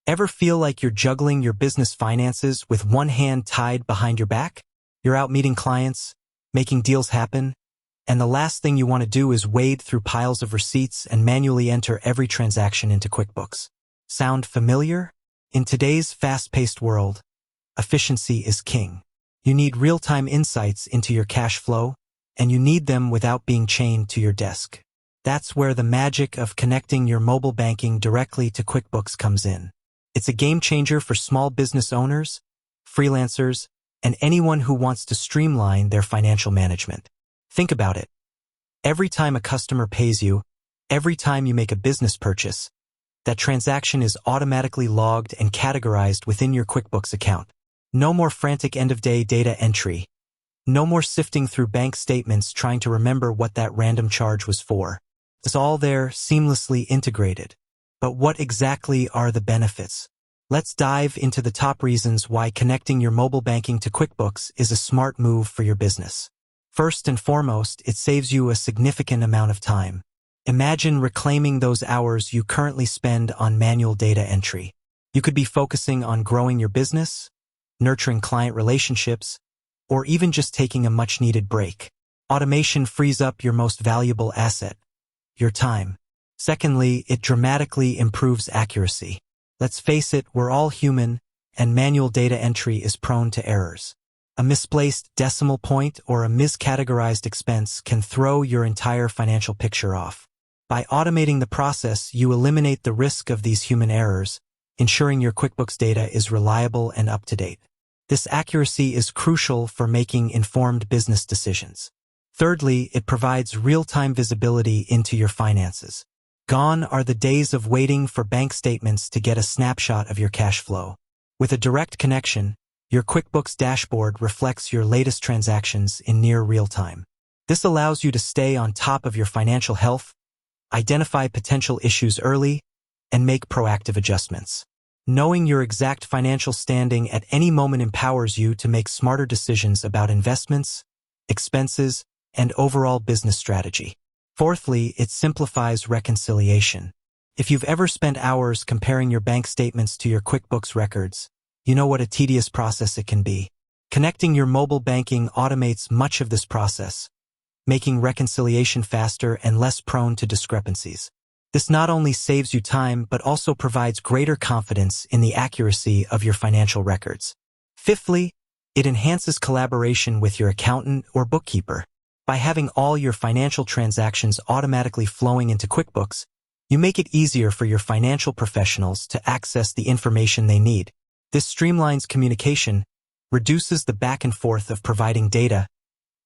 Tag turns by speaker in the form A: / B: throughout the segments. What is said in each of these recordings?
A: Ever feel like you're juggling your business finances with one hand tied behind your back? You're out meeting clients, making deals happen, and the last thing you want to do is wade through piles of receipts and manually enter every transaction into QuickBooks. Sound familiar? In today's fast-paced world, efficiency is king. You need real-time insights into your cash flow, and you need them without being chained to your desk. That's where the magic of connecting your mobile banking directly to QuickBooks comes in. It's a game changer for small business owners, freelancers, and anyone who wants to streamline their financial management. Think about it. Every time a customer pays you, every time you make a business purchase, that transaction is automatically logged and categorized within your QuickBooks account. No more frantic end-of-day data entry. No more sifting through bank statements trying to remember what that random charge was for. It's all there, seamlessly integrated. But what exactly are the benefits? Let's dive into the top reasons why connecting your mobile banking to QuickBooks is a smart move for your business. First and foremost, it saves you a significant amount of time. Imagine reclaiming those hours you currently spend on manual data entry. You could be focusing on growing your business, nurturing client relationships, or even just taking a much-needed break. Automation frees up your most valuable asset, your time. Secondly, it dramatically improves accuracy. Let's face it, we're all human, and manual data entry is prone to errors. A misplaced decimal point or a miscategorized expense can throw your entire financial picture off. By automating the process, you eliminate the risk of these human errors, ensuring your QuickBooks data is reliable and up-to-date. This accuracy is crucial for making informed business decisions. Thirdly, it provides real-time visibility into your finances. Gone are the days of waiting for bank statements to get a snapshot of your cash flow. With a direct connection, your QuickBooks dashboard reflects your latest transactions in near real time. This allows you to stay on top of your financial health, identify potential issues early, and make proactive adjustments. Knowing your exact financial standing at any moment empowers you to make smarter decisions about investments, expenses, and overall business strategy. Fourthly, it simplifies reconciliation. If you've ever spent hours comparing your bank statements to your QuickBooks records, you know what a tedious process it can be. Connecting your mobile banking automates much of this process, making reconciliation faster and less prone to discrepancies. This not only saves you time, but also provides greater confidence in the accuracy of your financial records. Fifthly, it enhances collaboration with your accountant or bookkeeper. By having all your financial transactions automatically flowing into QuickBooks, you make it easier for your financial professionals to access the information they need. This streamlines communication, reduces the back and forth of providing data,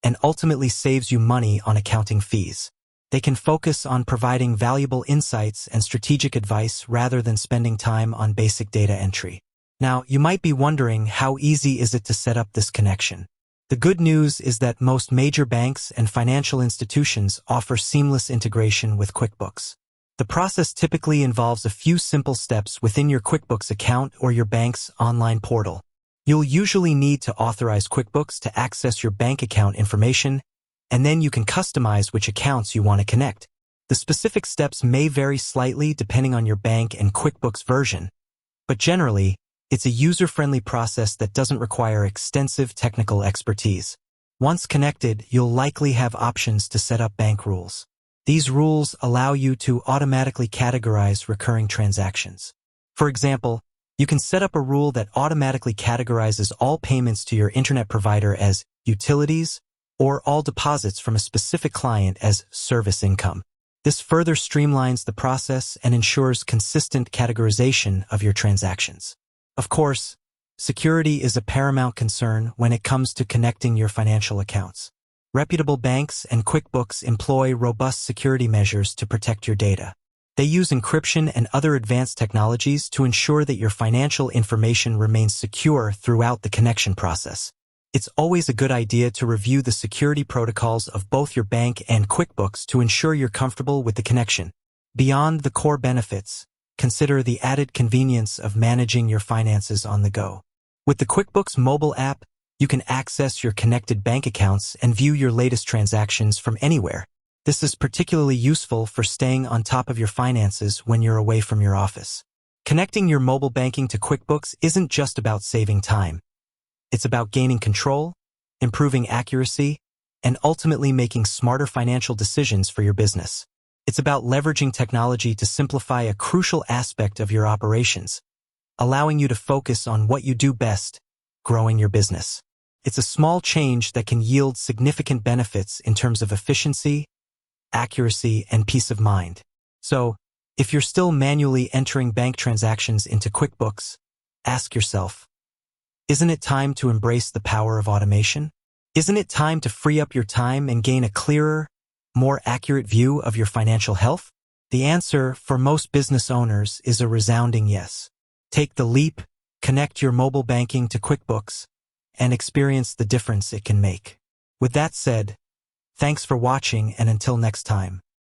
A: and ultimately saves you money on accounting fees. They can focus on providing valuable insights and strategic advice rather than spending time on basic data entry. Now, you might be wondering, how easy is it to set up this connection? The good news is that most major banks and financial institutions offer seamless integration with QuickBooks. The process typically involves a few simple steps within your QuickBooks account or your bank's online portal. You'll usually need to authorize QuickBooks to access your bank account information, and then you can customize which accounts you want to connect. The specific steps may vary slightly depending on your bank and QuickBooks version, but generally, it's a user-friendly process that doesn't require extensive technical expertise. Once connected, you'll likely have options to set up bank rules. These rules allow you to automatically categorize recurring transactions. For example, you can set up a rule that automatically categorizes all payments to your internet provider as utilities or all deposits from a specific client as service income. This further streamlines the process and ensures consistent categorization of your transactions. Of course, security is a paramount concern when it comes to connecting your financial accounts. Reputable banks and QuickBooks employ robust security measures to protect your data. They use encryption and other advanced technologies to ensure that your financial information remains secure throughout the connection process. It's always a good idea to review the security protocols of both your bank and QuickBooks to ensure you're comfortable with the connection. Beyond the core benefits, consider the added convenience of managing your finances on the go. With the QuickBooks mobile app, you can access your connected bank accounts and view your latest transactions from anywhere. This is particularly useful for staying on top of your finances when you're away from your office. Connecting your mobile banking to QuickBooks isn't just about saving time. It's about gaining control, improving accuracy, and ultimately making smarter financial decisions for your business. It's about leveraging technology to simplify a crucial aspect of your operations, allowing you to focus on what you do best, growing your business. It's a small change that can yield significant benefits in terms of efficiency, accuracy, and peace of mind. So, if you're still manually entering bank transactions into QuickBooks, ask yourself, isn't it time to embrace the power of automation? Isn't it time to free up your time and gain a clearer, more accurate view of your financial health? The answer for most business owners is a resounding yes. Take the leap, connect your mobile banking to QuickBooks, and experience the difference it can make. With that said, thanks for watching, and until next time.